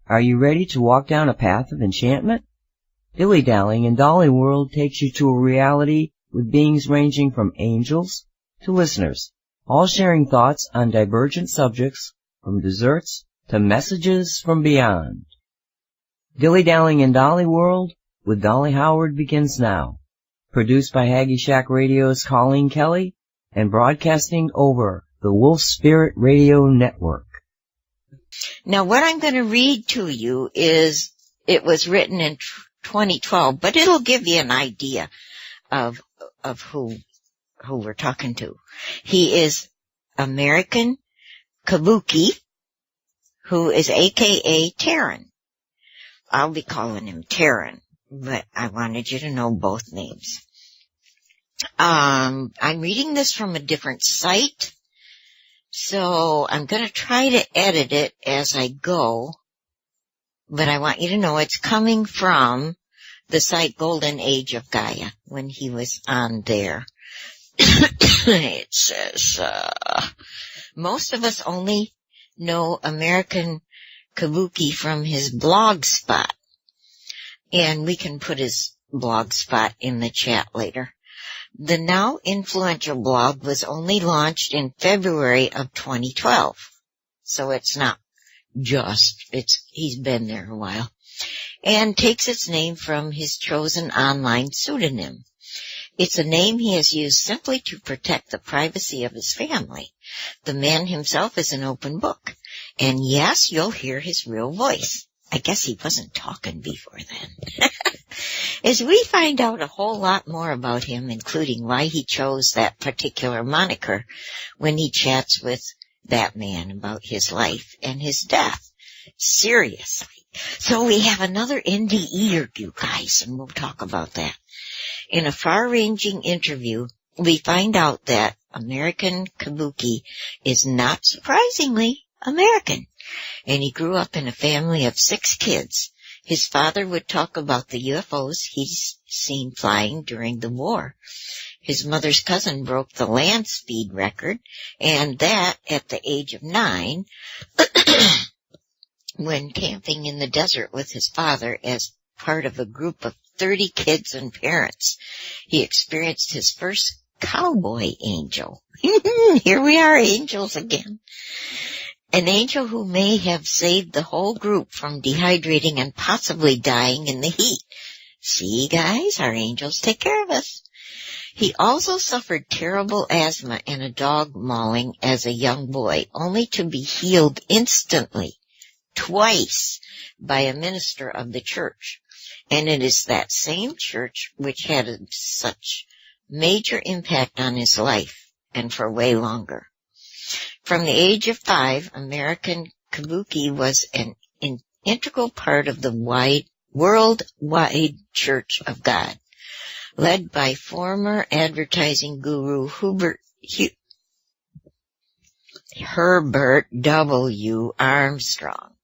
Are you ready to walk down a path of enchantment? Dilly Dallying in Dollyworld takes you to a reality with beings ranging from angels to listeners, all sharing thoughts on divergent subjects, from desserts to messages from beyond. Dilly Dallying in Dollyworld with Dolly Howard begins now. Produced by Haggy Shack Radio's Colleen Kelly and broadcasting over the Wolf Spirit Radio Network. Now, what I'm going to read to you is, it was written in 2012, but it'll give you an idea of who we're talking to. He is American Kabuki, who is a.k.a. Terran. I'll be calling him Terran, but I wanted you to know both names. I'm reading this from a different site, so I'm going to try to edit it as I go, but I want you to know it's coming from the site Golden Age of Gaia, when he was on there. It says, most of us only know American Kabuki from his blog spot, and we can put his blog spot in the chat later. The now influential blog was only launched in February of 2012, so it's not just, he's been there a while, and takes its name from his chosen online pseudonym. It's a name he has used simply to protect the privacy of his family. The man himself is an open book, and yes, you'll hear his real voice. I guess he wasn't talking before then. As we find out a whole lot more about him, including why he chose that particular moniker when he chats with that man about his life and his death. Seriously. So we have another indie eater, you guys, and we'll talk about that. In a far-ranging interview, we find out that American Kabuki is not surprisingly American, and he grew up in a family of 6 kids. His father would talk about the UFOs he's seen flying during the war. His mother's cousin broke the land speed record, and that at the age of 9, when camping in the desert with his father as part of a group of 30 kids and parents. He experienced his first cowboy angel. Here we are, angels again. An angel who may have saved the whole group from dehydrating and possibly dying in the heat. See, guys, our angels take care of us. He also suffered terrible asthma and a dog mauling as a young boy, only to be healed instantly, twice, by a minister of the church. And it is that same church which had such major impact on his life, and for way longer. From the age of 5, American Kabuki was an integral part of the worldwide Church of God, led by former advertising guru Herbert W. Armstrong,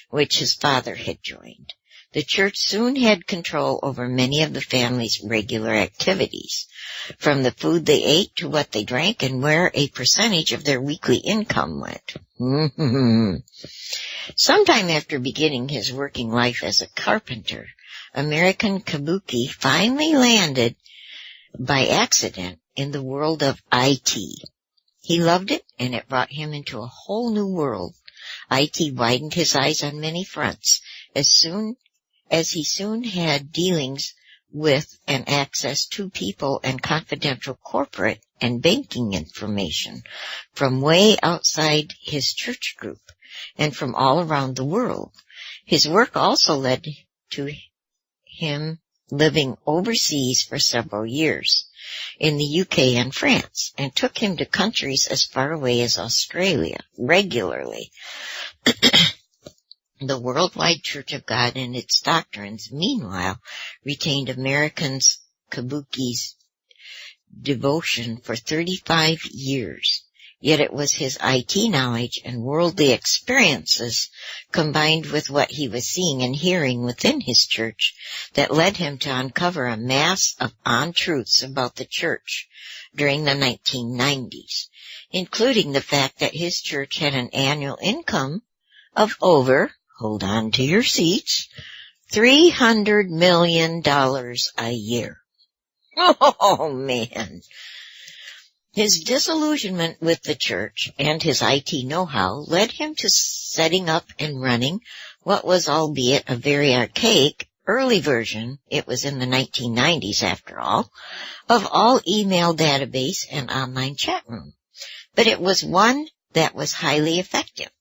which his father had joined. The church soon had control over many of the family's regular activities, from the food they ate to what they drank and where a percentage of their weekly income went. Sometime after beginning his working life as a carpenter, American Kabuki finally landed by accident in the world of IT. He loved it, and it brought him into a whole new world. IT widened his eyes on many fronts, as he soon had dealings with and access to people and confidential corporate and banking information from way outside his church group and from all around the world. His work also led to him living overseas for several years in the UK and France, and took him to countries as far away as Australia regularly. The Worldwide Church of God and its doctrines, meanwhile, retained American's Kabuki's devotion for 35 years. Yet it was his IT knowledge and worldly experiences, combined with what he was seeing and hearing within his church, that led him to uncover a mass of untruths about the church during the 1990s, including the fact that his church had an annual income of over, hold on to your seats, $300 million a year. Oh, man. His disillusionment with the church and his IT know-how led him to setting up and running what was, albeit a very archaic, early version, it was in the 1990s after all email database and online chat room. But it was one that was highly effective,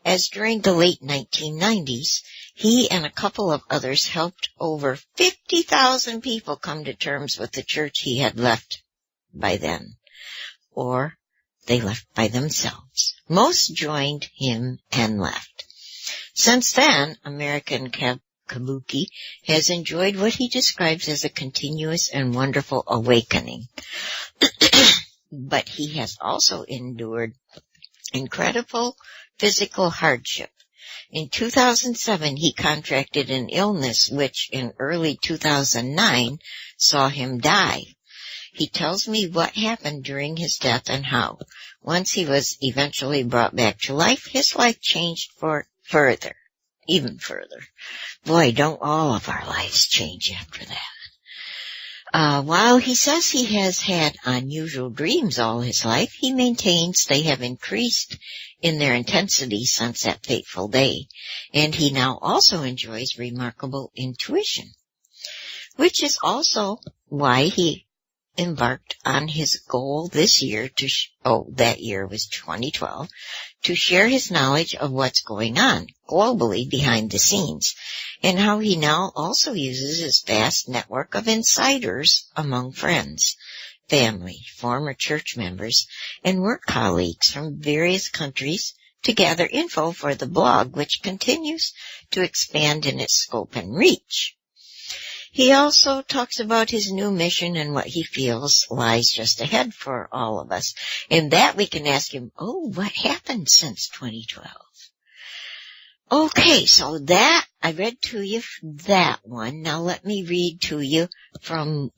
as during the late 1990s, he and a couple of others helped over 50,000 people come to terms with the church he had left by then. Or they left by themselves. Most joined him and left. Since then, American Kabuki has enjoyed what he describes as a continuous and wonderful awakening. But he has also endured incredible physical hardship. In 2007, he contracted an illness which in early 2009 saw him die. He tells me what happened during his death and how, once he was eventually brought back to life, his life changed even further. Boy, don't all of our lives change after that. While he says he has had unusual dreams all his life, he maintains they have increased in their intensity since that fateful day, and he now also enjoys remarkable intuition, which is also why he embarked on his goal this year that year was 2012, to share his knowledge of what's going on globally behind the scenes, and how he now also uses his vast network of insiders among friends, family, former church members, and work colleagues from various countries to gather info for the blog, which continues to expand in its scope and reach. He also talks about his new mission and what he feels lies just ahead for all of us. And that we can ask him, what happened since 2012? Okay, so that, I read to you that one. Now let me read to you from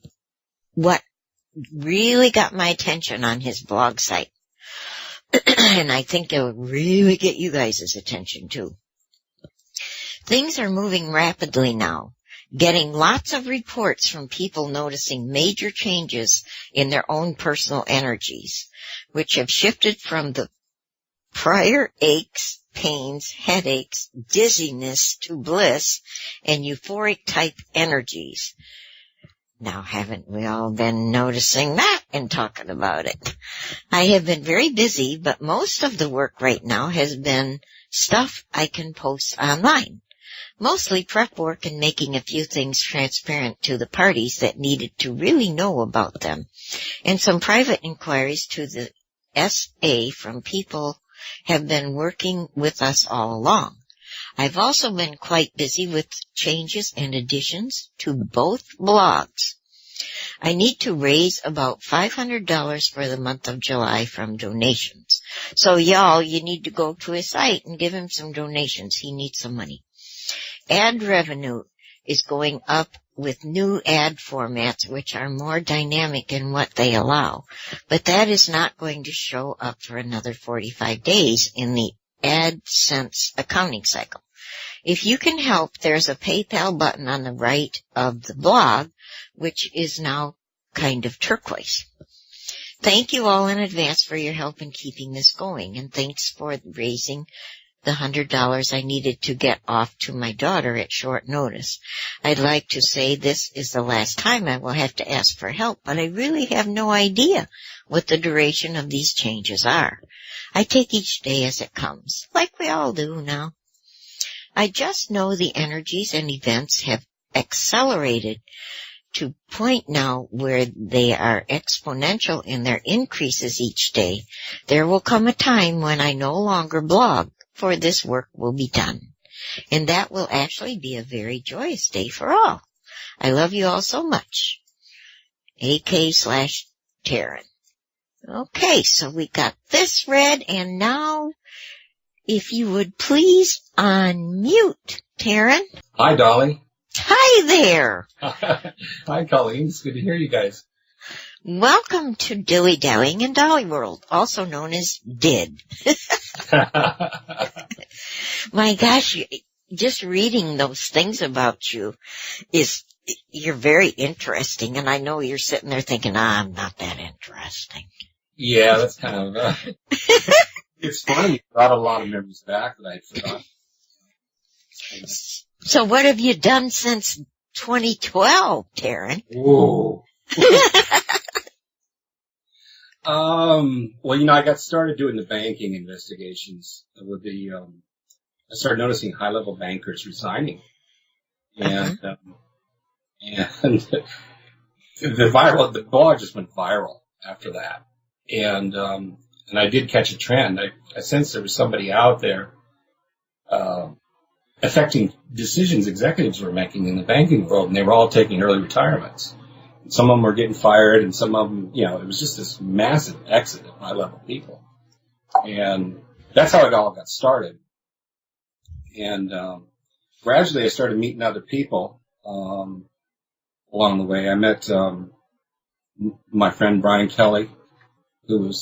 what really got my attention on his blog site. And I think it'll really get you guys' attention too. Things are moving rapidly now. Getting lots of reports from people noticing major changes in their own personal energies, which have shifted from the prior aches, pains, headaches, dizziness to bliss and euphoric type energies. Now, haven't we all been noticing that and talking about it? I have been very busy, but most of the work right now has been stuff I can post online. Mostly prep work and making a few things transparent to the parties that needed to really know about them, and some private inquiries to the SA from people have been working with us all along. I've also been quite busy with changes and additions to both blogs. I need to raise about $500 for the month of July from donations. So y'all, you need to go to his site and give him some donations. He needs some money. Ad revenue is going up with new ad formats which are more dynamic in what they allow, but that is not going to show up for another 45 days in the AdSense accounting cycle. If you can help, there's a PayPal button on the right of the blog, which is now kind of turquoise. Thank you all in advance for your help in keeping this going, and thanks for raising the $100 I needed to get off to my daughter at short notice. I'd like to say this is the last time I will have to ask for help, but I really have no idea what the duration of these changes are. I take each day as it comes, like we all do now. I just know the energies and events have accelerated to point now where they are exponential in their increases each day. There will come a time when I no longer blog, for this work will be done. And that will actually be a very joyous day for all. I love you all so much. AK/Terran. Okay, so we got this read, and now, if you would please unmute, Terran. Hi, Dolly. Hi there. Hi, Colleen. It's good to hear you guys. Welcome to Dilly Dallying in Dollyworld, also known as Ddid. My gosh, just reading those things about you you're very interesting, and I know you're sitting there thinking, I'm not that interesting. Yeah, that's kind of, it's funny. You brought a lot of memories back that I forgot. So what have you done since 2012, Terran? Whoa. Well, I got started doing the banking investigations with I started noticing high-level bankers resigning. And, and the blog just went viral after that. And I did catch a trend. I sensed there was somebody out there, affecting decisions executives were making in the banking world, and they were all taking early retirements. And some of them were getting fired, and some of them, it was just this massive exit of high-level people. And that's how it all got started. And gradually I started meeting other people along the way. I met my friend Brian Kelly, who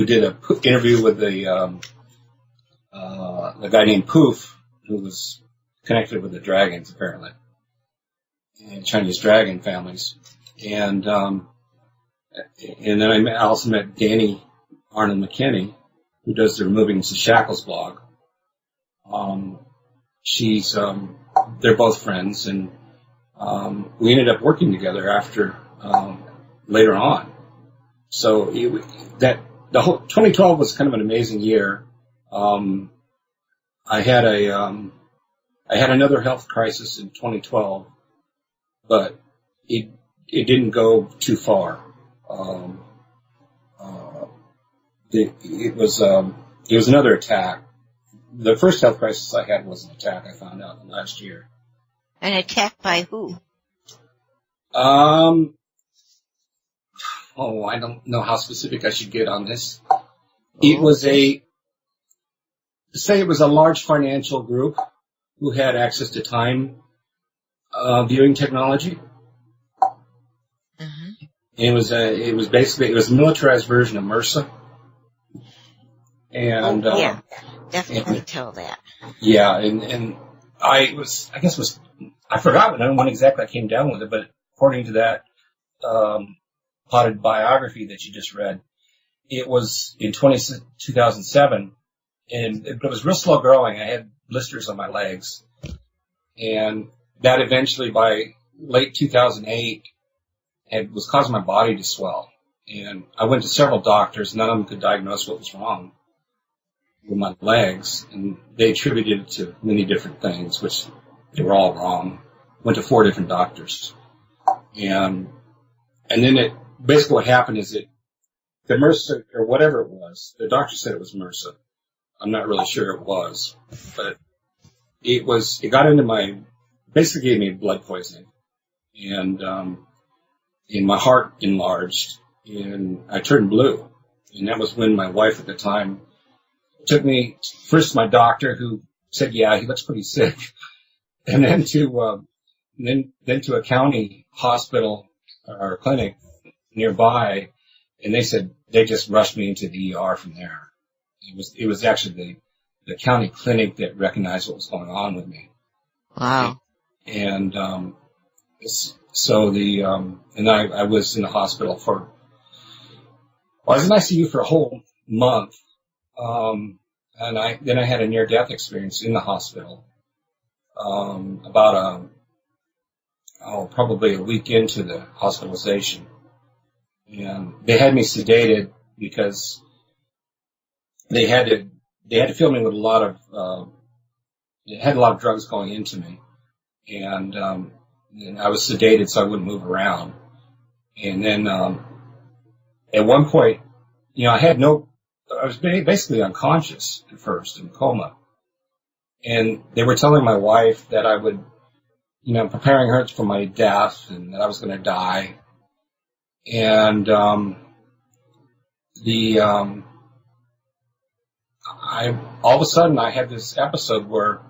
did an interview with the guy named Poof, who was connected with the dragons, apparently, and Chinese dragon families. And then I also met Danny Arnold McKinney, who does the Removing the Shackles blog. They're both friends, and we ended up working together after later on. So the whole 2012 was kind of an amazing year. I had another health crisis in 2012, but it didn't go too far. It was another attack. The first health crisis I had was an attack I found out last year. An attack by who? I don't know how specific I should get on this. It was a large financial group who had access to time viewing technology. Uh-huh. It was a militarized version of MRSA. And yeah, definitely tell that. Yeah, and I forgot when exactly I came down with it, but according to that potted biography that you just read, it was in 2007, and it was real slow growing. I had blisters on my legs, and that eventually by late 2008 was causing my body to swell. And I went to several doctors. None of them could diagnose what was wrong with my legs, and they attributed it to many different things, which they were all wrong. Went to 4 different doctors. And then basically what happened is that the MRSA, or whatever it was, the doctor said it was MRSA. I'm not really sure it was, but it got into basically gave me blood poisoning. And my heart enlarged, and I turned blue. And that was when my wife at the time took me first to my doctor, who said, yeah, he looks pretty sick. And then to a county hospital or clinic nearby, and they said they just rushed me into the ER from there. It was actually the county clinic that recognized what was going on with me. Wow. And I was in the hospital I was in ICU for a whole month. And then I had a near-death experience in the hospital. Probably a week into the hospitalization. And they had me sedated because they had to fill me with it had a lot of drugs going into me. And I was sedated so I wouldn't move around. And then, at one point, I was basically unconscious at first, in coma. And they were telling my wife that I would, preparing her for my death and that I was going to die. And, all of a sudden I had this episode where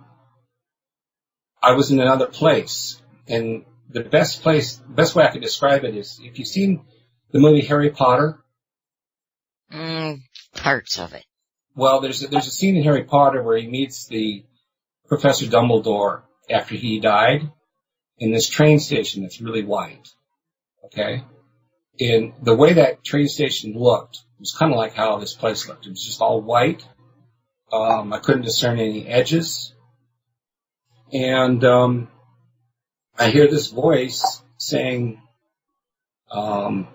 I was in another place. And the best way I could describe it is, if you've seen the movie Harry Potter. Parts of it. Well, there's a scene in Harry Potter where he meets Professor Dumbledore after he died in this train station that's really white. Okay? And the way that train station looked was kind of like how this place looked. It was just all white. I couldn't discern any edges. And I hear this voice saying, I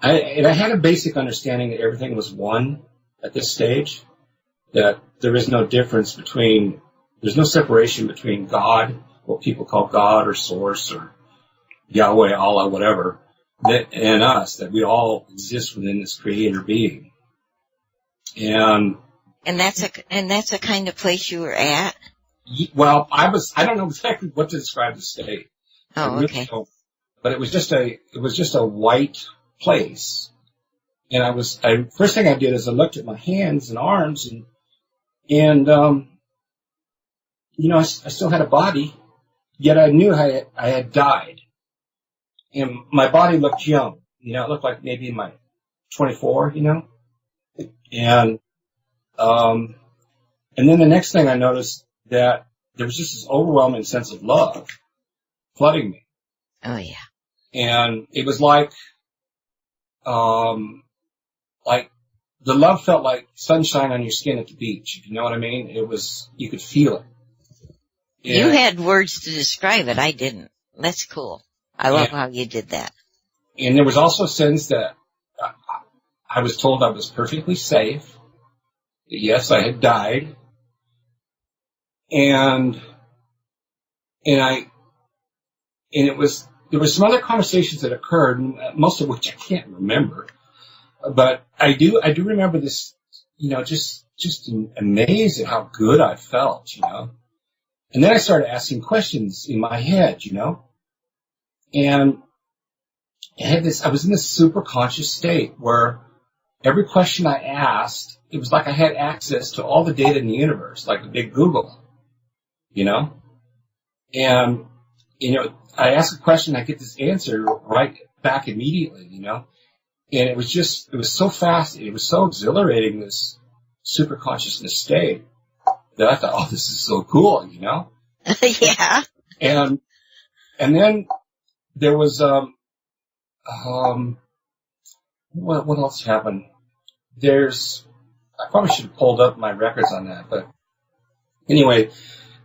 had a basic understanding that everything was one at this stage, that there is no difference between, there's no separation between God, what people call God or Source or Yahweh, Allah, whatever, and us, that we all exist within this creator being. And that's a kind of place you were at? Well, I don't know exactly what to describe the state. Oh, okay. But it was just a white place. And first thing I did is I looked at my hands and arms and I still had a body, yet I knew I had died. And my body looked young, it looked like maybe in my 24, And then the next thing I noticed that there was just this overwhelming sense of love flooding me. Oh yeah. And it was like the love felt like sunshine on your skin at the beach, if you know what I mean. You could feel it. And you had words to describe it. I didn't. That's cool. I love how you did that. And there was also a sense that I was told I was perfectly safe. Yes, I had died. And there were some other conversations that occurred, most of which I can't remember. But I do remember this, just amazed at how good I felt, And then I started asking questions in my head, And I was in this super conscious state where every question I asked, it was like I had access to all the data in the universe, like a big Google, And, I ask a question, I get this answer right back immediately, And it was so fast, it was so exhilarating, this super consciousness state, that I thought, oh, this is so cool, Yeah. And then there was, what else happened? I probably should have pulled up my records on that, but anyway,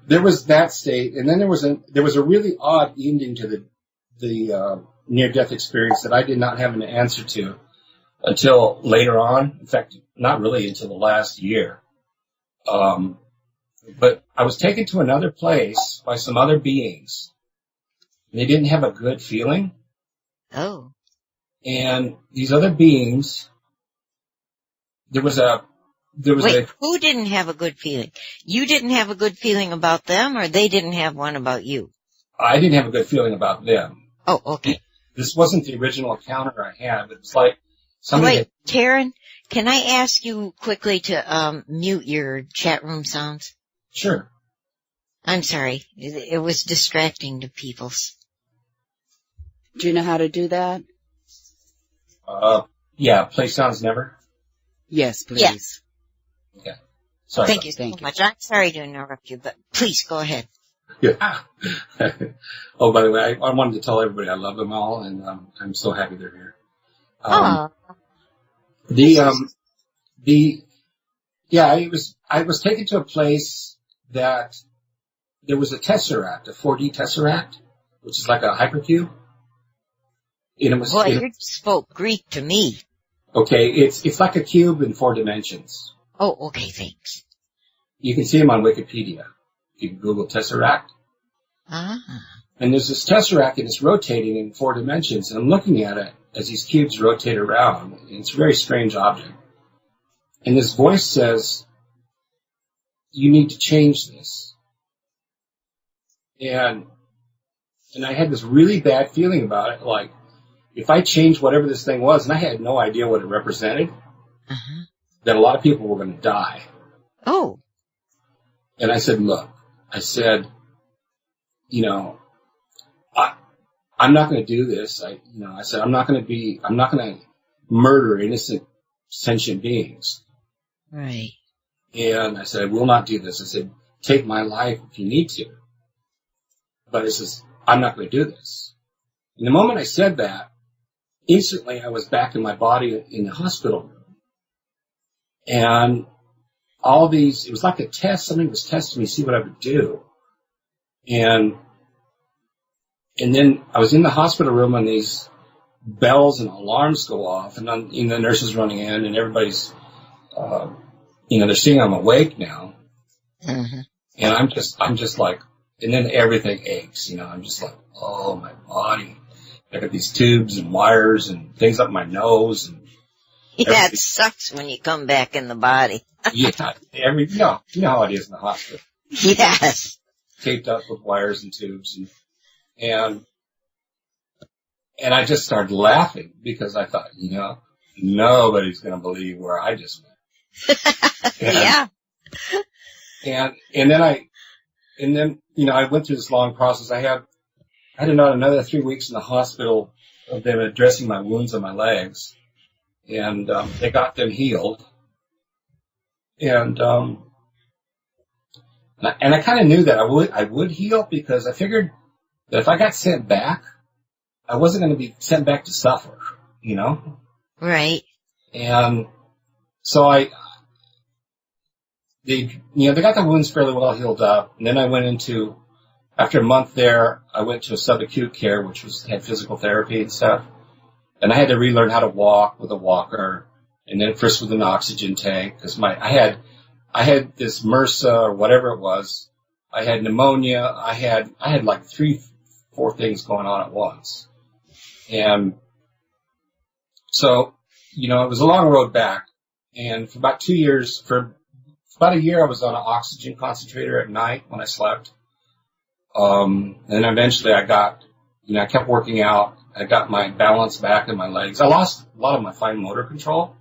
there was that state, and then there was a really odd ending to the near-death experience that I did not have an answer to until later on. In fact, not really until the last year. But I was taken to another place by some other beings. They didn't have a good feeling. Oh. And these other beings, Wait, who didn't have a good feeling? You didn't have a good feeling about them, or they didn't have one about you? I didn't have a good feeling about them. Oh, okay. This wasn't the original encounter I had, but it's like somebody... Wait, Terran, can I ask you quickly to mute your chat room sounds? Sure. I'm sorry. It was distracting to people. Do you know how to do that? Yeah, play sounds never. Yes, please. Yeah. Okay. Sorry. Thank you so much. I'm sorry to interrupt you, but please go ahead. Yeah. Oh, by the way, I wanted to tell everybody I love them all, and I'm so happy they're here. I was taken to a place that there was a tesseract, a 4D tesseract, which is like a hypercube. And it was, boy, you spoke Greek to me. Okay, it's like a cube in 4 dimensions. Oh, okay, thanks. You can see them on Wikipedia. You can Google tesseract. Ah. And there's this tesseract, and it's rotating in 4 dimensions, and I'm looking at it as these cubes rotate around, and it's a very strange object. And this voice says, you need to change this. And I had this really bad feeling about it, like, if I changed whatever this thing was, and I had no idea what it represented, that a lot of people were going to die. Oh. And I said, look, I'm not going to do this. I said, I'm not going to murder innocent sentient beings. Right. And I said, I will not do this. I said, take my life if you need to. But it says, I'm not going to do this. And the moment I said that, instantly I was back in my body in the hospital room. And all these, it was like a test. Somebody was testing me to see what I would do. And then I was in the hospital room and these bells and alarms go off and the nurses running in and everybody's, they're seeing I'm awake now. Mm-hmm. And I'm just like, and then everything aches, I'm just like, oh, my body. I got these tubes and wires and things up my nose. And yeah, it sucks when you come back in the body. yeah, you know how it is in the hospital. Yes. Taped up with wires and tubes. And I just started laughing because I thought, nobody's going to believe where I just went. Yeah. And then I went through this long process. I had another 3 weeks in the hospital of them addressing my wounds on my legs, and they got them healed. And I kind of knew that I would heal because I figured that if I got sent back, I wasn't going to be sent back to suffer, Right. And so they got the wounds fairly well healed up, and then I went after a month there, I went to a subacute care, which had physical therapy and stuff, and I had to relearn how to walk with a walker, and then first with an oxygen tank, because I had this MRSA or whatever it was, I had pneumonia, I had like 3-4 things going on at once, and so, it was a long road back, and for about 2 years, for about a year, I was on an oxygen concentrator at night when I slept. And then eventually I kept working out. I got my balance back in my legs. I lost a lot of my fine motor control.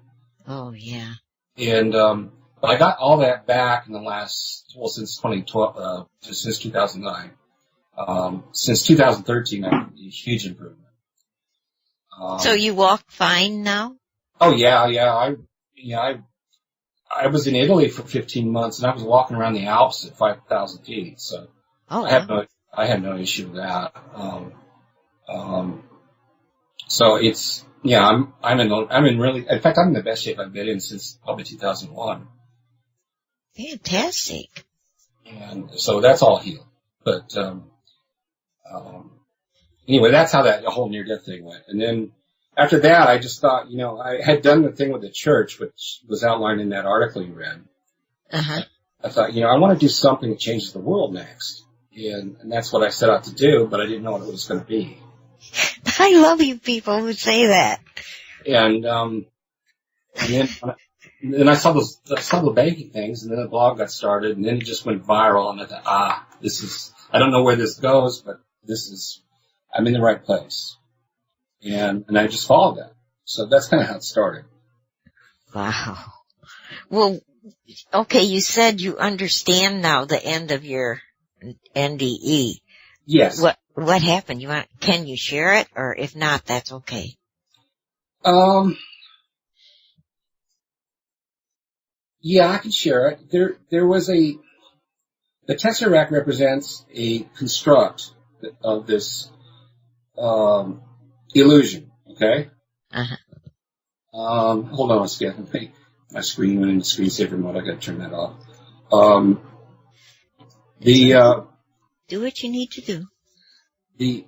Oh, yeah. And, but I got all that back in since 2012, since 2009. Since 2013, I made a huge improvement. So you walk fine now? Oh, yeah. I was in Italy for 15 months, and I was walking around the Alps at 5,000 feet. So I had no issue with that. So it's I'm in the best shape I've been in since probably 2001. Fantastic. And so that's all healed. But anyway, that's how that whole near-death thing went. And then after that, I just thought, I had done the thing with the church, which was outlined in that article you read. Uh-huh. I thought, I want to do something that changes the world next. And that's what I set out to do, but I didn't know what it was going to be. I love you people who say that. And then I saw the banking things, and then the blog got started, and then it just went viral, and I thought, I don't know where this goes, but I'm in the right place. And I just followed that. So that's kind of how it started. Wow. Well, okay, you said you understand now the end of your NDE. Yes. What happened? Can you share it? Or if not, that's okay. Yeah, I can share it. There was the tesseract represents a construct of this, illusion, okay? Uh-huh. Hold on a second. My screen went into screensaver mode. I gotta turn that off. Do what you need to do. The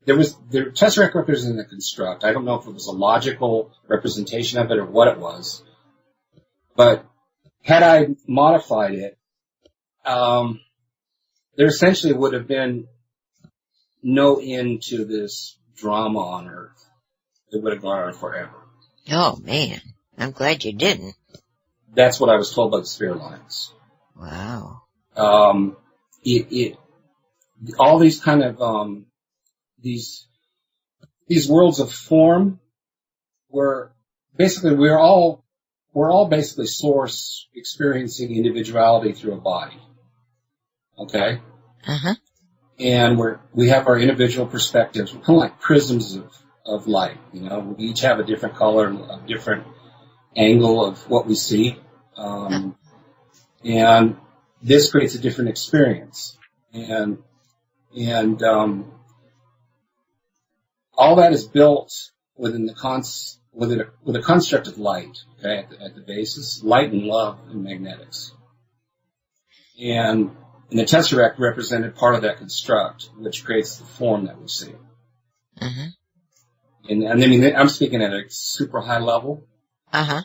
tesseract representing the construct. I don't know if it was a logical representation of it or what it was, but had I modified it, there essentially would have been no end to this drama on Earth. It would have gone on forever. Oh, man. I'm glad you didn't. That's what I was told by the Spirit Alliance. Wow. All these kind of, these worlds of form we're all basically source experiencing individuality through a body. Okay? Uh-huh. And we have our individual perspectives. We're kind of like prisms of light, We each have a different color, a different angle of what we see. And this creates a different experience. And all that is built within with a construct of light, okay, at the basis, light and love and magnetics. And the tesseract represented part of that construct, which creates the form that we see. Uh-huh. And I mean, I'm speaking at a super high level. Uh-huh.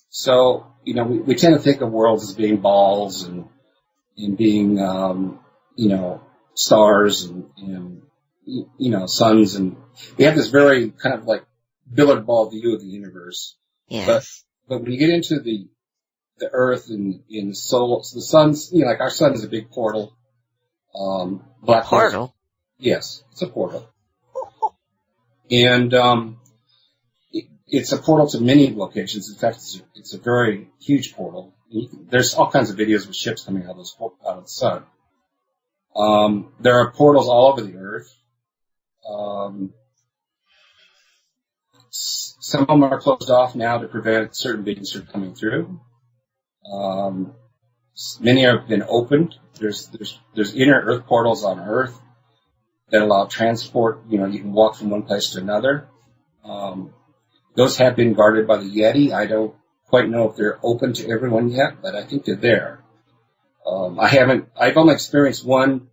So, we tend to think of worlds as being balls and being, stars and suns. And we have this very kind of like billiard ball view of the universe. Yes. But when you get into the Earth and in the soul, so the sun's, like our sun is a big portal. Black portal? Hole. Yes, it's a portal. And it's a portal to many locations. In fact, it's a very huge portal. There's all kinds of videos with ships coming out of the sun. There are portals all over the Earth. Some of them are closed off now to prevent certain beings from coming through. Many have been opened. There's inner Earth portals on Earth that allow transport. You can walk from one place to another. Those have been guarded by the Yeti. I don't quite know if they're open to everyone yet, but I think they're there. I've only experienced one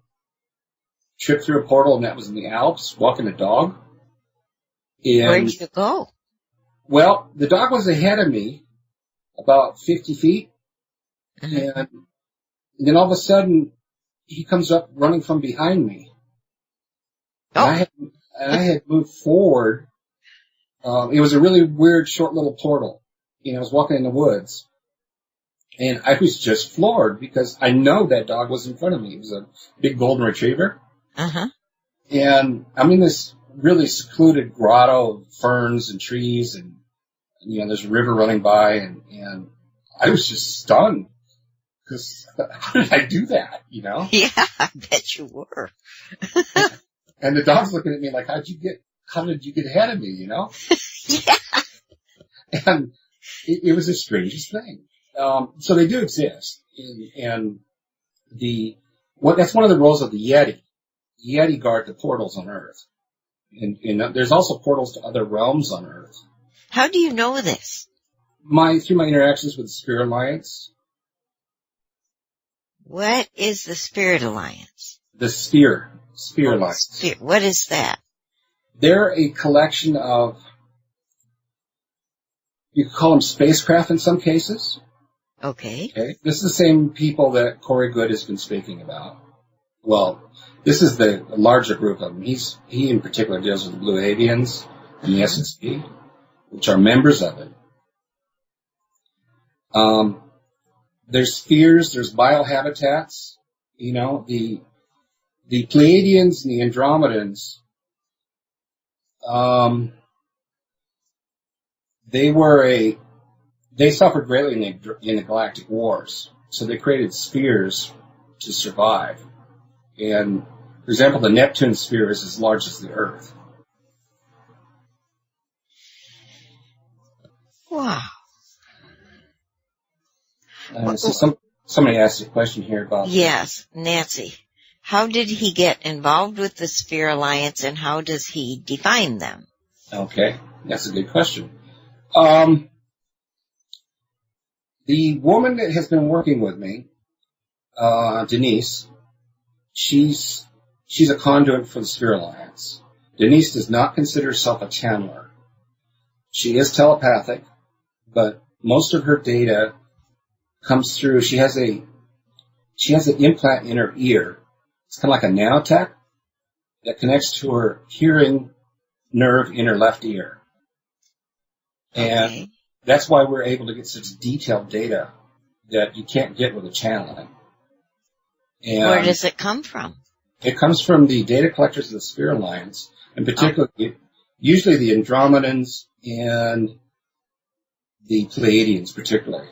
trip through a portal, and that was in the Alps, walking a dog. And, where'd you go? Well, the dog was ahead of me, about 50 feet, and then all of a sudden, he comes up running from behind me. Oh. And I had moved forward. It was a really weird, short little portal. I was walking in the woods, and I was just floored because I know that dog was in front of me. It was a big golden retriever. Uh-huh. And I'm in this really secluded grotto of ferns and trees, and there's a river running by, and I was just stunned because how did I do that? Yeah, I bet you were. And the dog's looking at me like, how did you get ahead of me? Yeah. And it was the strangest thing. So they do exist, and that's one of the roles of the Yeti. The Yeti guard the portals on Earth, and there's also portals to other realms on Earth. How do you know this? Through my interactions with the Spirit Alliance. What is the Spirit Alliance? The Spirit Alliance. What is that? They're a collection of, you could call them spacecraft in some cases. Okay. This is the same people that Corey Goode has been speaking about. Well, this is the larger group of them. He in particular deals with the Blue Avians and the SSB, which are members of it. There's spheres, there's biohabitats. The Pleiadians and the Andromedans, they suffered greatly in the galactic wars, so they created spheres to survive. And, for example, the Neptune sphere is as large as the Earth. Wow. So somebody asked a question here about... Yes, Nancy. How did he get involved with the Sphere Alliance, and how does he define them? Okay, that's a good question. The woman that has been working with me, Denise, she's a conduit for the Sphere Alliance. Denise does not consider herself a channeler. She is telepathic, but most of her data comes through. She has an implant in her ear. It's kind of like a nanotech that connects to her hearing nerve in her left ear. And that's why we're able to get such detailed data that you can't get with a channeling. And where does it come from? It comes from the data collectors of the Sphere Alliance, and particularly, usually the Andromedans and the Pleiadians particularly.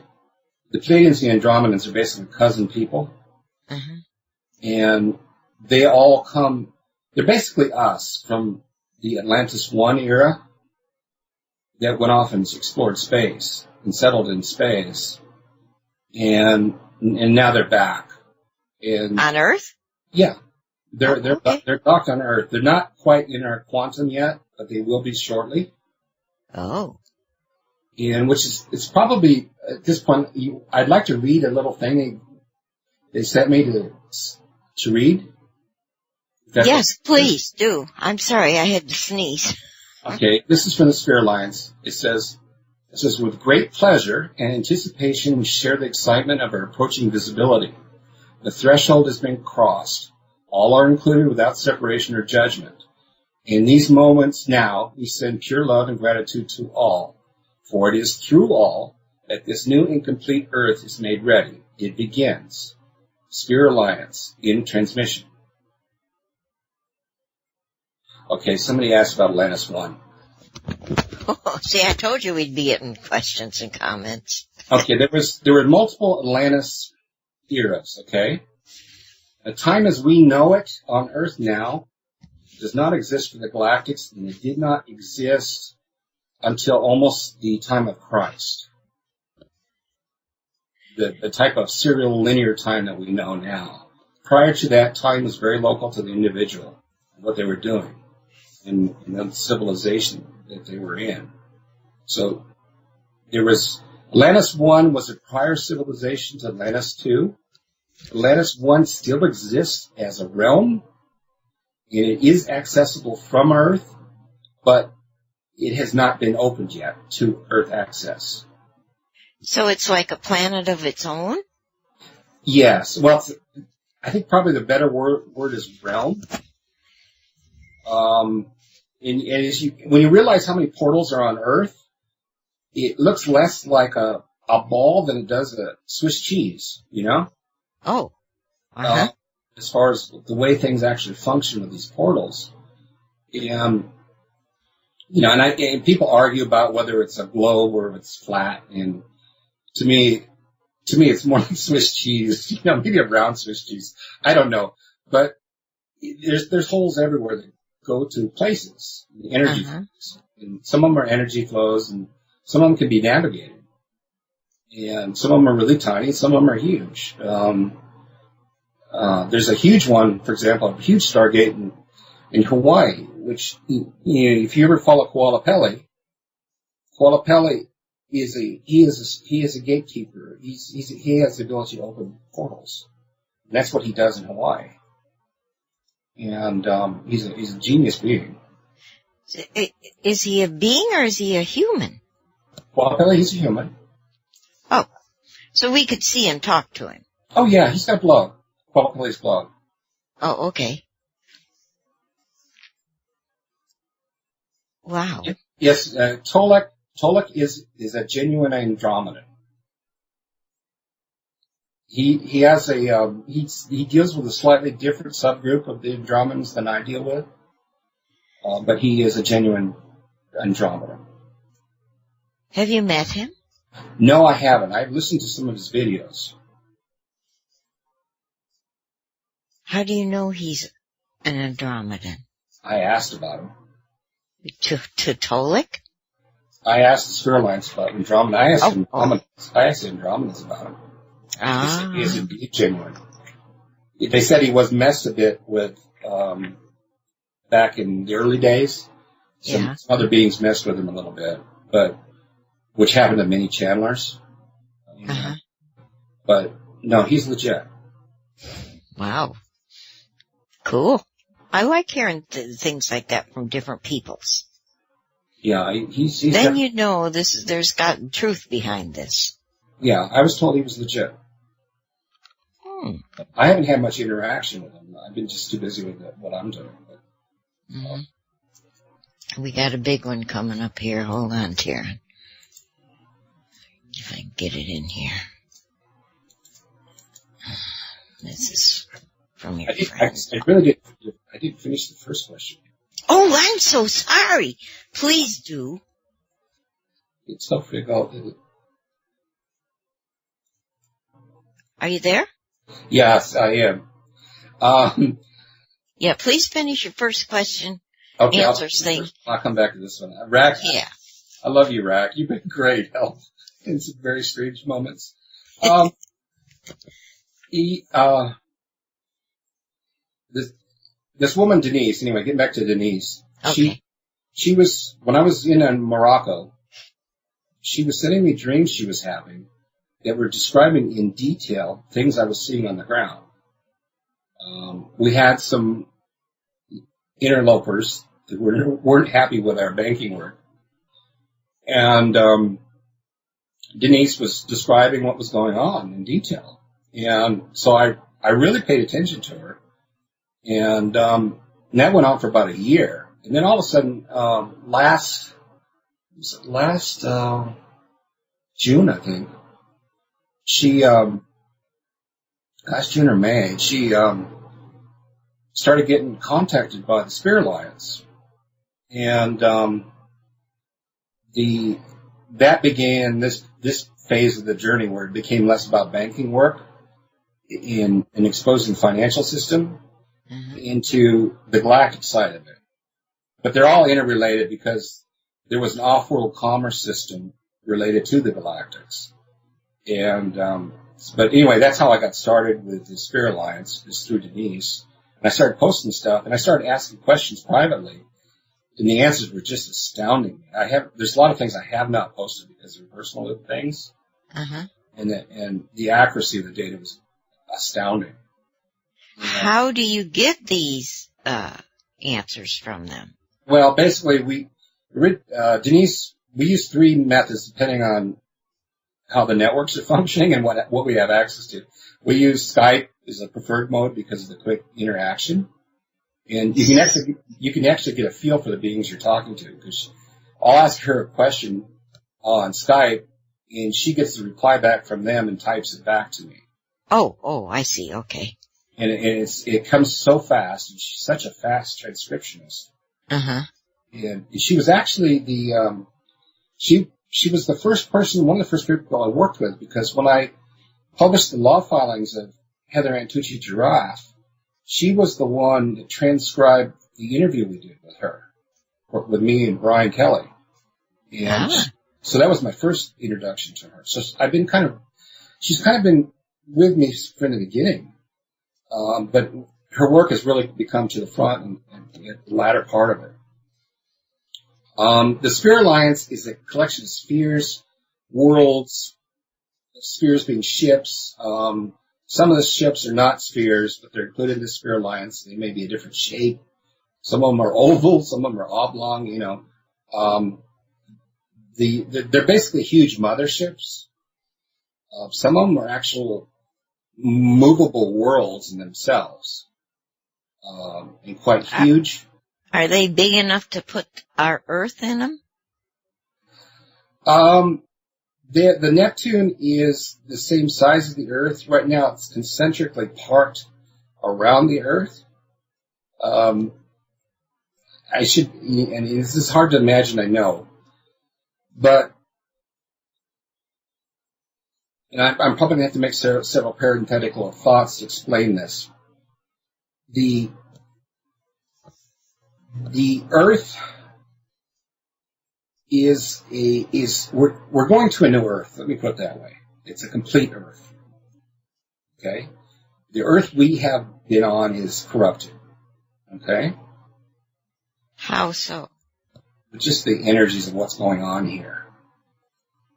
The Pleiadians and the Andromedans are basically cousin people. And they all come, they're basically us from the Atlantis I era that went off and explored space and settled in space. And and now they're back. And On Earth? yeah, they're okay. they're docked on Earth. They're not quite in our quantum yet, but they will be shortly. Oh. And which is, it's probably at this point. I'd like to read a little thing they sent me to read. Yes, please do. I'm sorry, I had to sneeze. Okay, this is from the Sphere Alliance. It says, with great pleasure and anticipation, we share the excitement of our approaching visibility. The threshold has been crossed. All are included without separation or judgment. In these moments now, we send pure love and gratitude to all, for it is through all that this new and complete Earth is made ready. It begins. Sphere Alliance, in transmission. Okay, somebody asked about Atlantis 1. Oh, see, I told you we'd be getting questions and comments. Okay, there were multiple Atlantis eras, okay? The time as we know it on Earth now does not exist for the galactics, and it did not exist until almost the time of Christ. The type of serial linear time that we know now. Prior to that, time was very local to the individual, what they were doing, and the civilization that they were in. So there was Atlantis 1 was a prior civilization to Atlantis 2. Atlantis 1 still exists as a realm, and it is accessible from Earth, but it has not been opened yet to Earth access. So it's like a planet of its own? Yes. Well, I think probably the better word is realm. And when you realize how many portals are on Earth, it looks less like a ball than it does a Swiss cheese, you know? Oh. Uh-huh. As far as the way things actually function with these portals. And people argue about whether it's a globe or if it's flat. And to me, it's more like Swiss cheese. You know, maybe a round Swiss cheese. I don't know. But there's holes everywhere that go to places, energy flows. And some of them are energy flows, and some of them can be navigated. And some of them are really tiny, some of them are huge. There's a huge one, for example, a huge Stargate in Hawaii, which, if you ever follow Kuala Pele is a gatekeeper. He has the ability to open portals. And that's what he does in Hawaii. And he's a genius being. Is he a being or is he a human? Well, he's a human. Oh, so we could see and talk to him. Oh yeah, he's got a blog. Qualipelli's blog. Oh, okay. Wow. Yes, Tolek is a genuine Andromedan. He has he deals with a slightly different subgroup of the Andromedans than I deal with, but he is a genuine Andromedan. Have you met him? No, I haven't. I've listened to some of his videos. How do you know he's an Andromedan? I asked about him. To Tolek? I asked the Sphere Alliance about Andromeda. I asked the Andromedans about him. Ah. He is indeed genuine. They said he was messed a bit with back in the early days. Some other beings messed with him a little bit, but which happened to many channelers. But no, he's legit. Wow. Cool. I like hearing things like that from different peoples. Yeah, he's then you know there's got truth behind this. Yeah, I was told he was legit. I haven't had much interaction with him. I've been just too busy with what I'm doing. But, We got a big one coming up here. Hold on, Terran. If I can get it in here. This is from your friends. I really didn't finish the first question. Oh, I'm so sorry. Please do. It's so difficult. Are you there? Yes, I am. Yeah, please finish your first question. Okay, I'll come back to this one. Rack. Yeah. I love you, Rack. You've been great help in some very strange moments. He, this woman Denise. Anyway, getting back to Denise. Okay. She was, when I was in Morocco, she was sending me dreams she was having that were describing in detail things I was seeing on the ground. We had some interlopers that weren't happy with our banking work. And Denise was describing what was going on in detail. And so I really paid attention to her. And that went on for about a year. And then all of a sudden, last June, I think, last June or May, she started getting contacted by the Spirit Alliance. And that began this phase of the journey where it became less about banking work in exposing the financial system into the galactic side of it. But they're all interrelated because there was an off-world commerce system related to the galactics. And but anyway, that's how I got started with the Spirit Alliance, is through Denise. And I started posting stuff, and I started asking questions privately, and the answers were just astounding. There's a lot of things I have not posted because they're personal things, and the accuracy of the data was astounding. How do you get these answers from them? Well, basically, Denise, we use three methods depending on how the networks are functioning and what we have access to. We use Skype as a preferred mode because of the quick interaction. And you can actually get a feel for the beings you're talking to, because I'll ask her a question on Skype, and she gets the reply back from them and types it back to me. Oh, I see. Okay. And it comes so fast, and she's such a fast transcriptionist. And she was actually she was the first person, one of the first people I worked with, because when I published the law filings of Heather Antucci Giraffe, she was the one that transcribed the interview we did with her, with me and Brian Kelly. And so that was my first introduction to her. So she's kind of been with me from the beginning. But her work has really become to the front and the latter part of it. The Spirit Alliance is a collection of spheres, worlds, spheres being ships. Some of the ships are not spheres, but they're included in the Spirit Alliance. They may be a different shape. Some of them are oval, some of them are oblong, they're basically huge motherships. Some of them are actual movable worlds in themselves, and quite huge. Are they big enough to put our Earth in them? The Neptune is the same size as the Earth. Right now it's concentrically parked around the Earth. And this is hard to imagine, I know. But, and I'm probably going to have to make several parenthetical thoughts to explain this. The Earth we're going to a new Earth. Let me put it that way. It's a complete Earth. Okay? The Earth we have been on is corrupted. Okay? How so? Just the energies of what's going on here.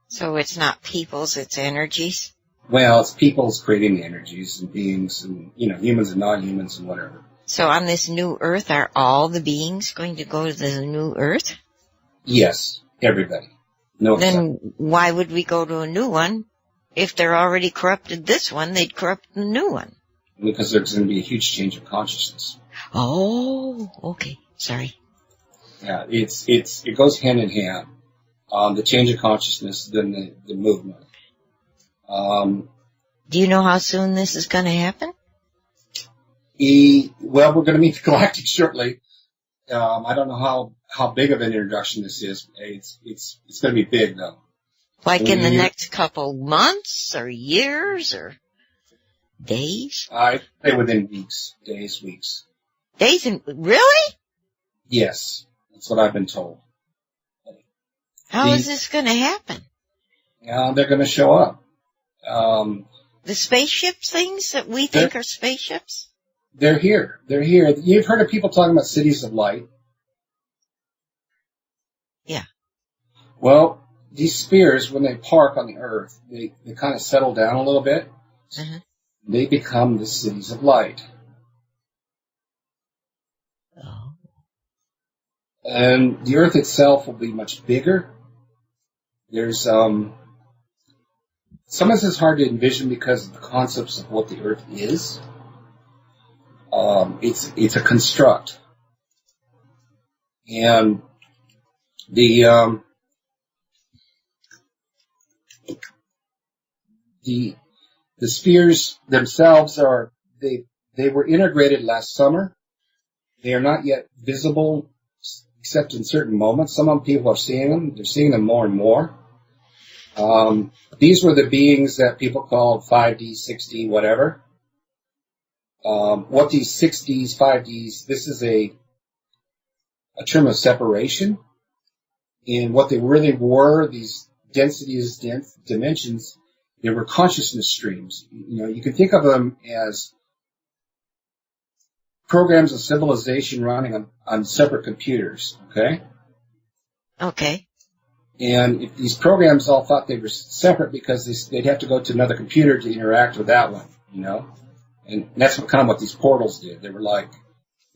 So it's not peoples, it's energies? Well, it's peoples creating the energies and beings and, humans and non-humans and whatever. So on this new Earth, are all the beings going to go to the new Earth? Yes, everybody. No then exception. Why would we go to a new one? If they're already corrupted this one, they'd corrupt the new one. Because there's going to be a huge change of consciousness. Oh, okay. Sorry. Yeah, it goes hand in hand. The change of consciousness, then the movement. Do you know how soon this is going to happen? Well, we're going to meet the Galactic shortly. I don't know how big of an introduction this is. It's going to be big, though. Like in the next couple months or years or days? I'd say within weeks, days, weeks. Days and really? Yes, that's what I've been told. How is this going to happen? They're going to show up. The spaceship things that we think are spaceships? They're here. They're here. You've heard of people talking about cities of light? Yeah. Well, these spheres, when they park on the Earth, they kind of settle down a little bit. Uh-huh. They become the cities of light. Oh. And the Earth itself will be much bigger. There's some of this is hard to envision because of the concepts of what the Earth is. It's a construct, and the spheres themselves they were integrated last summer. They are not yet visible except in certain moments. Some people are seeing them. They're seeing them more and more. These were the beings that people called 5D, 6D, whatever. What these 6Ds, 5Ds, this is a term of separation. And what they really were, these densities, dimensions, they were consciousness streams. You can think of them as programs of civilization running on separate computers, okay? Okay. And if these programs all thought they were separate because they'd have to go to another computer to interact with that one, And that's kind of what these portals did. They were like,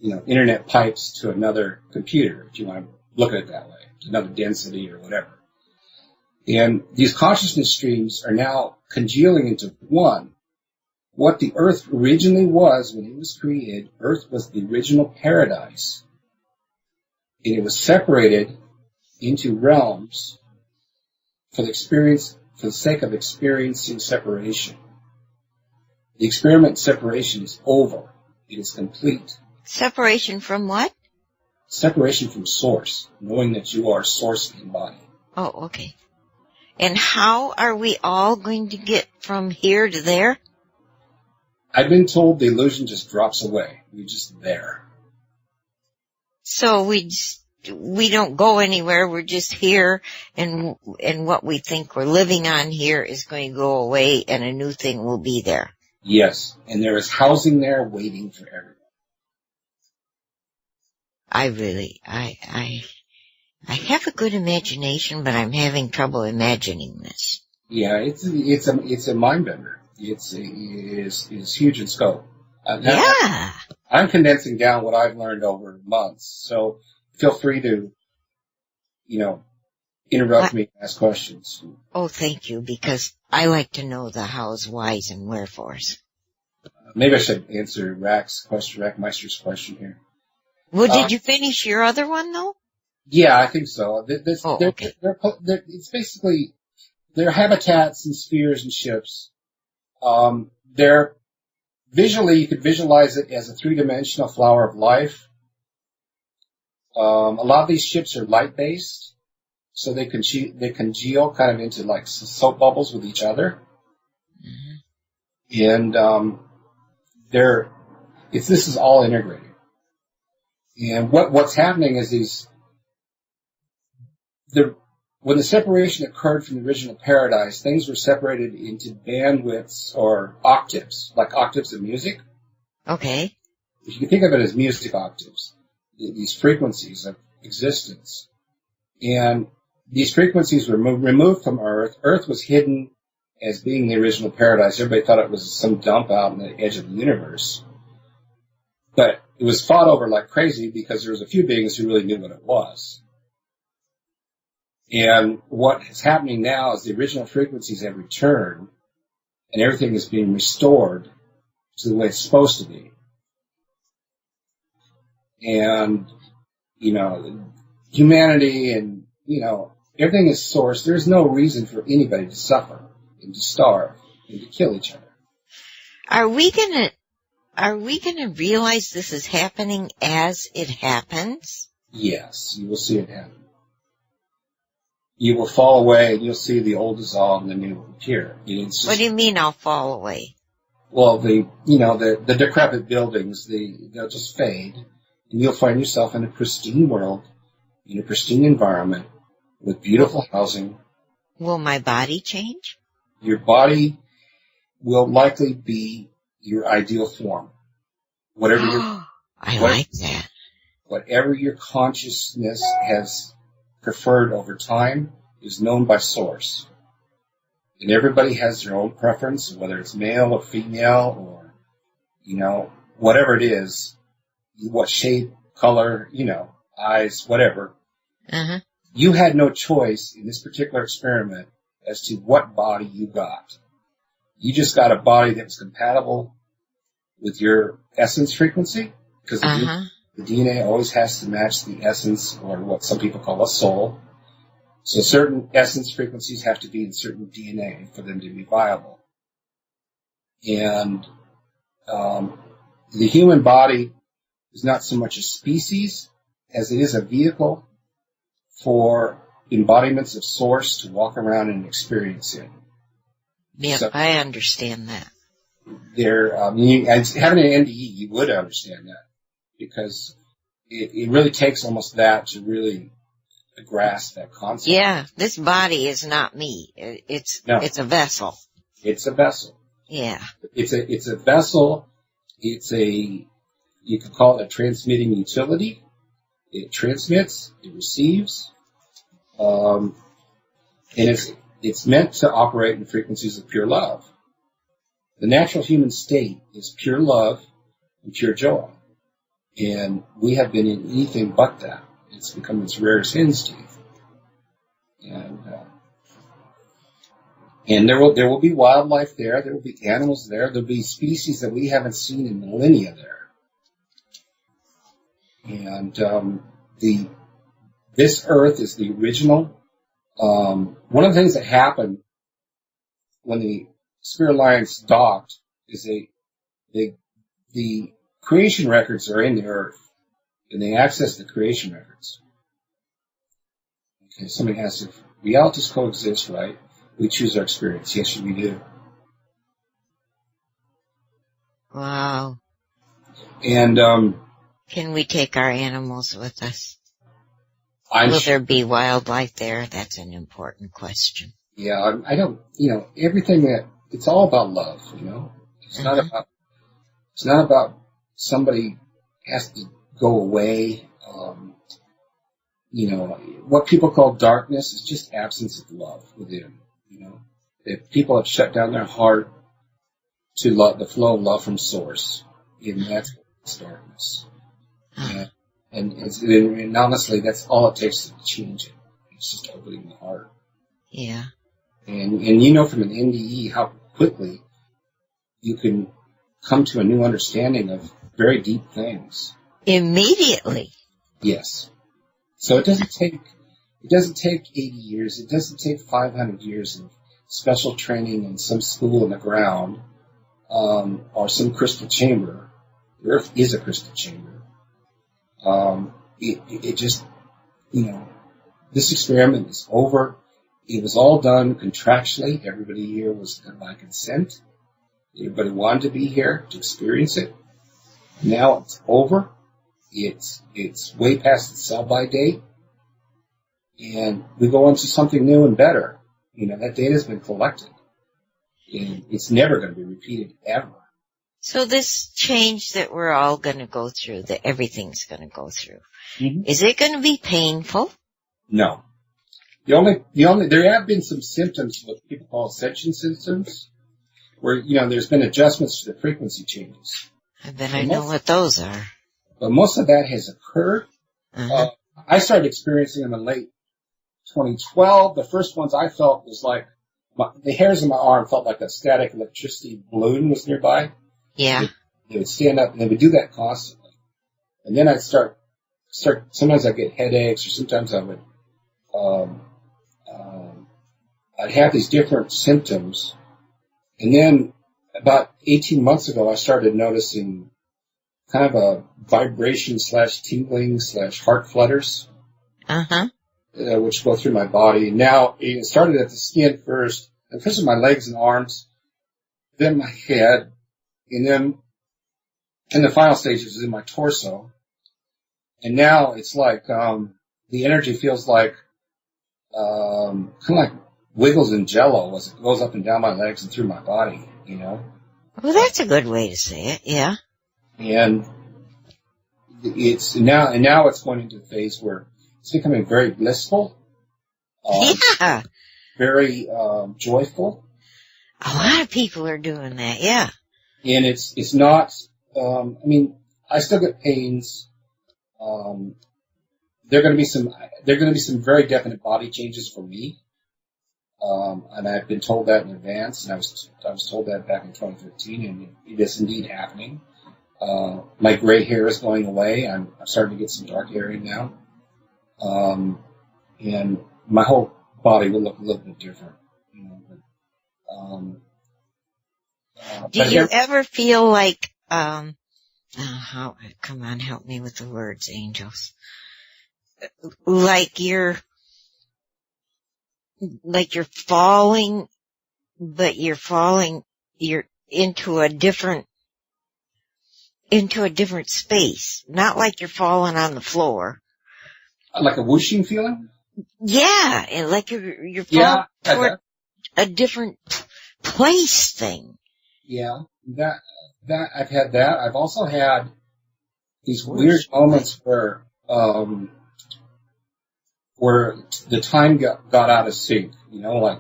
internet pipes to another computer, if you want to look at it that way, to another density or whatever. And these consciousness streams are now congealing into one. What the Earth originally was when it was created, Earth was the original paradise. And it was separated into realms for the sake of experiencing separation. The experiment in separation is over. It is complete. Separation from what? Separation from source, knowing that you are source in body. Oh, okay. And how are we all going to get from here to there? I've been told the illusion just drops away. We're just there. So we don't go anywhere. We're just here, and what we think we're living on here is going to go away, and a new thing will be there. Yes, and there is housing there waiting for everyone. I have a good imagination, but I'm having trouble imagining this. Yeah, it's a mind bender. It's huge in scope. Yeah. I'm condensing down what I've learned over months, so feel free to, interrupt me and ask questions. Oh, thank you, because I like to know the hows, whys, and wherefores. Maybe I should answer Rackmeister's question here. Well, did you finish your other one, though? Yeah, I think so. Okay. It's basically, they're habitats and spheres and ships. They're visually, you could visualize it as a three-dimensional flower of life. A lot of these ships are light-based, so they congeal kind of into like soap bubbles with each other. Mm-hmm. And this is all integrated. And what's happening is when the separation occurred from the original paradise, things were separated into bandwidths or octaves, like octaves of music. Okay. If you can think of it as music octaves, these frequencies of existence. And these frequencies were removed from Earth. Earth was hidden as being the original paradise. Everybody thought it was some dump out on the edge of the universe. But it was fought over like crazy because there was a few beings who really knew what it was. And what is happening now is the original frequencies have returned, and everything is being restored to the way it's supposed to be. And, humanity and, everything is source. There's no reason for anybody to suffer and to starve and to kill each other. Are we gonna realize this is happening as it happens? Yes, you will see it happen. You will fall away and you'll see the old dissolve and the new appear. What do you mean I'll fall away? Well, the decrepit buildings, they'll just fade, and you'll find yourself in a pristine world, in a pristine environment, with beautiful housing. Will my body change? Your body will likely be your ideal form. Whatever I like that. Whatever your consciousness has preferred over time is known by source. And everybody has their own preference, whether it's male or female or, whatever it is, what shape, color, eyes, whatever. Uh-huh. You had no choice in this particular experiment as to what body you got. You just got a body that was compatible with your essence frequency, because the DNA always has to match the essence, or what some people call a soul. So certain essence frequencies have to be in certain DNA for them to be viable. And the human body is not so much a species as it is a vehicle for embodiments of source to walk around and experience it. Yeah, so, I understand that. And having an NDE, you would understand that, because it really takes almost that to really grasp that concept. Yeah, this body is not me. It's a vessel. It's a vessel. Yeah. It's a vessel. You could call it a transmitting utility. It transmits, it receives, and it's meant to operate in frequencies of pure love. The natural human state is pure love and pure joy. And we have been in anything but that. It's become its rarest hen's teeth. And there will be wildlife there. There will be animals there. There will be species that we haven't seen in millennia there. And this Earth is the original. One of the things that happened when the Spirit Alliance docked is the creation records are in the Earth, and they access the creation records. Okay, somebody asks if realities coexist, right? We choose our experience. Yes, we do. Wow. And can we take our animals with us? Will there be wildlife there? That's an important question. Yeah, I don't. Everything that it's all about love. It's not about somebody has to go away. What people call darkness is just absence of love within. If people have shut down their heart to the flow of love from source, and that's darkness. And honestly, that's all it takes to change it. It's just opening the heart. Yeah. And from an NDE how quickly you can come to a new understanding of very deep things. Immediately. Yes. So it doesn't take 80 years. It doesn't take 500 years of special training in some school in the ground, or some crystal chamber. The Earth is a crystal chamber. It just, this experiment is over. It was all done contractually. Everybody here was by consent. Everybody wanted to be here to experience it. Now it's over. It's way past the sell-by date. And we go on to something new and better. That data's been collected. And it's never going to be repeated ever. So this change that we're all going to go through, that everything's going to go through, is it going to be painful? No. There have been some symptoms, what people call ascension symptoms, where, there's been adjustments to the frequency changes. I bet I know what those are. But most of that has occurred. I started experiencing them in late 2012. The first ones I felt was like, the hairs in my arm felt like a static electricity balloon was nearby. Yeah. They would stand up, and they would do that constantly. And then I'd start, sometimes I'd get headaches, or sometimes I would, I'd have these different symptoms. And then about 18 months ago, I started noticing kind of a vibration / tingling / heart flutters, which go through my body. Now, it started at the skin first, and first with my legs and arms, then my head, and then in the final stages is in my torso. And now it's like the energy feels like kind of like wiggles in jello as it goes up and down my legs and through my body. you know. Well, that's a good way to say it, yeah. And it's now it's going into a phase where it's becoming very blissful, Yeah. very joyful. A lot of people are doing that, yeah. And it's not. I mean, I still get pains. There are going to be some very definite body changes for me. And I've been told that in advance, and I was told that back in 2013, and it is indeed happening. My gray hair is going away. I'm starting to get some dark hair in now, and my whole body will look a little bit different. You know, Do you ever feel like, come on, help me with the words, angels. Like you're falling, but you're into a different space. Not like you're falling on the floor. like a whooshing feeling? Yeah, and like you're falling toward a different place thing. Yeah, that I've had that. I've also had these weird moments where the time got out of sync. You know, like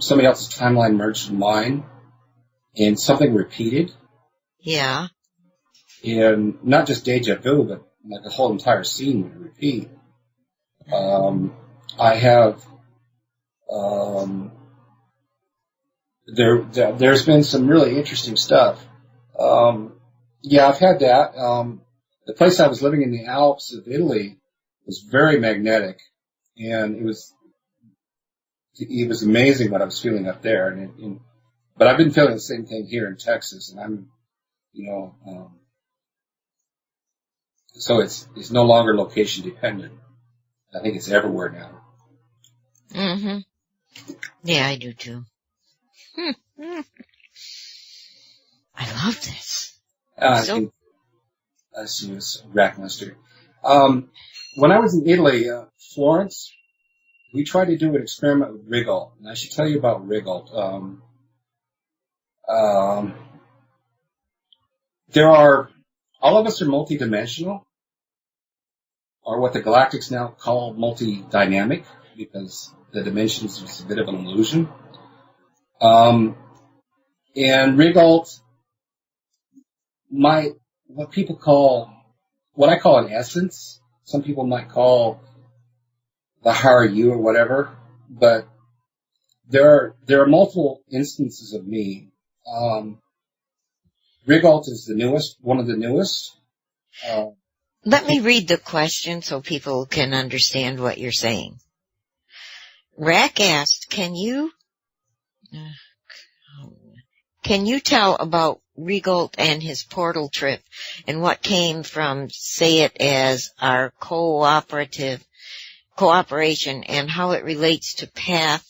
somebody else's timeline merged in mine, and something repeated. Yeah. And not just deja vu, but like the whole entire scene would repeat. I have there's been some really interesting stuff. Yeah, I've had that. The place I was living in the Alps of Italy was very magnetic, and it was amazing what I was feeling up there. But I've been feeling the same thing here in Texas, and I'm, you know, so it's no longer location dependent. I think it's everywhere now. Mm-hmm. Yeah, I do too. I love this. I see it's rack mustard. When I was in Italy, Florence, we tried to do an experiment with Rigol, and I should tell you about Rigol. All of us are multidimensional, or what the galactics now call multidynamic, because the dimensions is a bit of an illusion. And Rigol, what I call an essence, some people might call the higher you or whatever, but there are multiple instances of me. Rigol is one of the newest. Let me read the question so people can understand what you're saying. Rack asked, can you tell about Rigol and his portal trip and what came from, say it as our cooperation, and how it relates to path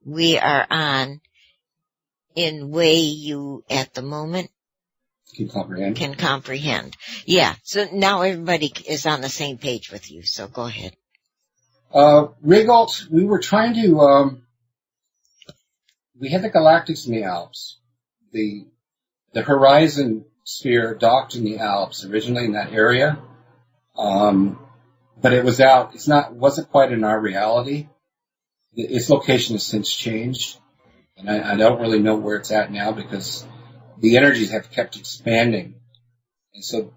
we are on in way you at the moment can comprehend. Yeah, so now everybody is on the same page with you, so go ahead. Rigol, we were trying to, we had the galactics in the Alps. The horizon sphere docked in the Alps, originally in that area. But it was out, wasn't quite in our reality. Its location has since changed. And I don't really know where it's at now because the energies have kept expanding. And so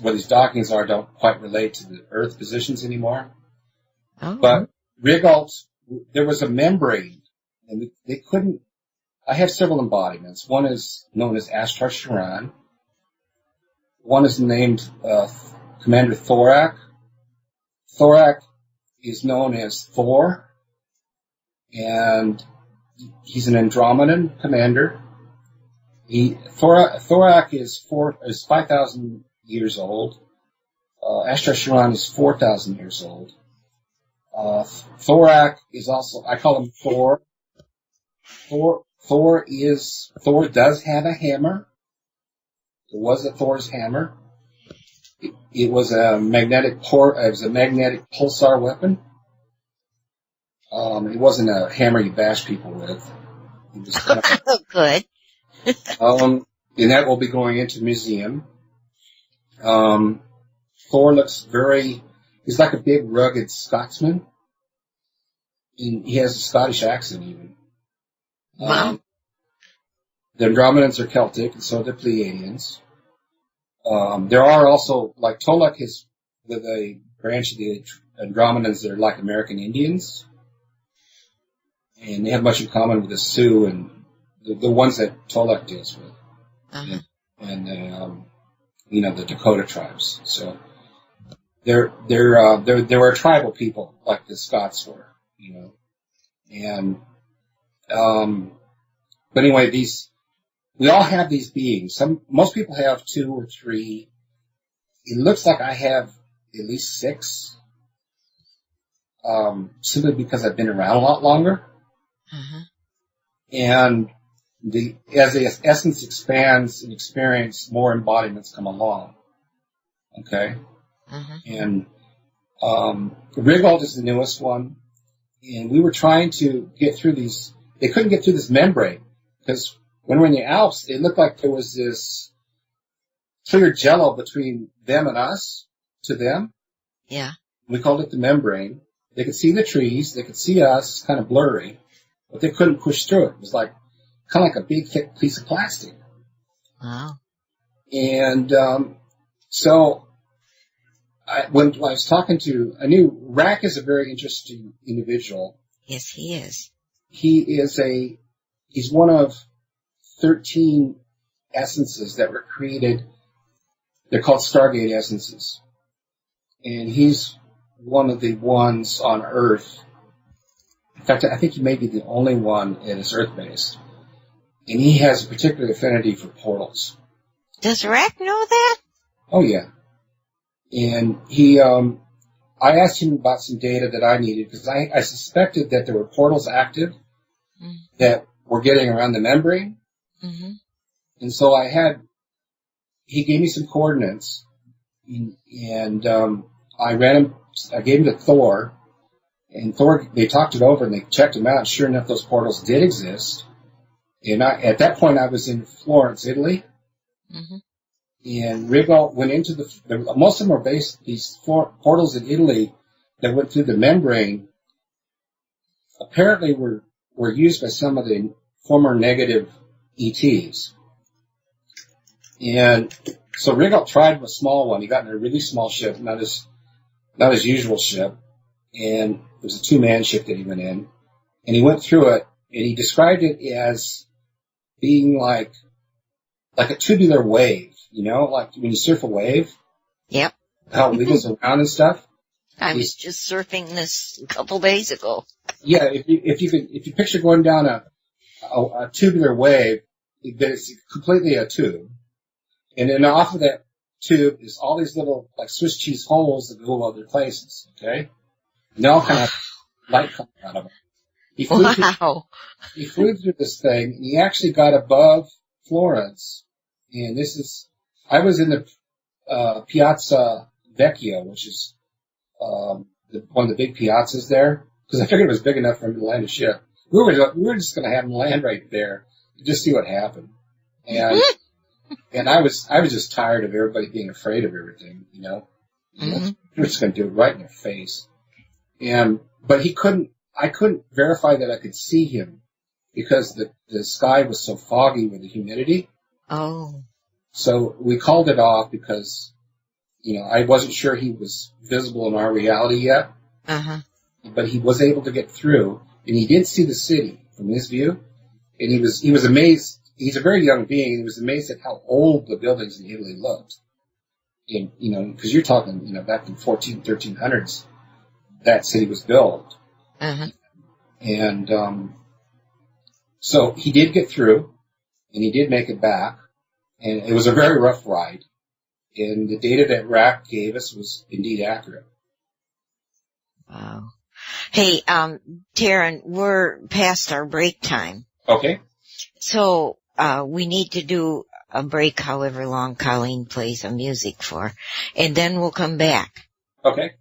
what these dockings are don't quite relate to the Earth positions anymore. Oh. But Rigol, there was a membrane, and they couldn't. I have several embodiments. One is known as Terran. One is named Commander Thorak. Thorak is known as Thor, and he's an Andromedan commander. Thorak is 5,000 years old. Terran is 4,000 years old. Thorak is also, I call him Thor. Thor does have a hammer. It was a Thor's hammer. It was a magnetic pulsar weapon. It wasn't a hammer you bash people with. It was Good. And that will be going into the museum. Thor looks he's like a big, rugged Scotsman. And he has a Scottish accent, even. Wow. The Andromedans are Celtic, and so are the Pleiadians. There are also, like, Tolek is with a branch of the Andromedans that are like American Indians. And they have much in common with the Sioux and the ones that Tolek deals with. Uh-huh. And the Dakota tribes. So they were tribal people like the Scots were, And but anyway, we all have these beings. Most people have 2 or 3. It looks like I have at least 6. Simply because I've been around a lot longer. Uh-huh. And as the essence expands and experience, more embodiments come along. Okay? Uh-huh. And Rigald is the newest one. And we were trying to get through these. They couldn't get through this membrane. Because when we're in the Alps, it looked like there was this clear jello between them and us, to them. Yeah. We called it the membrane. They could see the trees. They could see us, kind of blurry. But they couldn't push through it. It was kind of like a big, thick piece of plastic. Wow. And so when I was talking I knew Rack is a very interesting individual. Yes, he is. He's one of 13 essences that were created. They're called Stargate essences. And he's one of the ones on Earth. In fact, I think he may be the only one that is Earth-based. And he has a particular affinity for portals. Does Rack know that? Oh, yeah. And I asked him about some data that I needed, because I suspected that there were portals active that were getting around the membrane. Mm-hmm. And so he gave me some coordinates, and I gave him to Thor, and Thor, they talked it over and they checked them out, and sure enough, those portals did exist. And at that point, I was in Florence, Italy. Mm-hmm. And Rigald went into most of them are based, these portals in Italy that went through the membrane, apparently were used by some of the former negative ETs. And so Rigald tried a small one. He got in a really small ship, not his usual ship. And it was a 2-man ship that he went in. And he went through it, and he described it as being like a tubular wave, like when you surf a wave. Yep. How it wiggles around and stuff. I was just surfing this a couple days ago. Yeah, if you picture going down a tubular wave, it's completely a tube. And then off of that tube is all these little, like, Swiss cheese holes that go other places, okay? And they all kind of light come out of them. He flew through this thing, and he actually got above Florence. And I was in the Piazza Vecchio, which is one of the big piazzas there, because I figured it was big enough for him to land a ship. We were just going to have him land right there to just see what happened. And I was just tired of everybody being afraid of everything, Mm-hmm. We're just going to do it right in their face. But I couldn't verify that I could see him because the sky was so foggy with the humidity. Oh. So we called it off because, I wasn't sure he was visible in our reality yet. Uh-huh. But he was able to get through, and he did see the city from his view, and he was amazed. He's a very young being, and he was amazed at how old the buildings in Italy looked. And, because you're talking, back in 1300s, that city was built. Uh-huh. And so he did get through, and he did make it back, and it was a very rough ride. And the data that Rack gave us was indeed accurate. Wow. Hey, Terran, we're past our break time. Okay. So, we need to do a break however long Colleen plays the music for, and then we'll come back. Okay.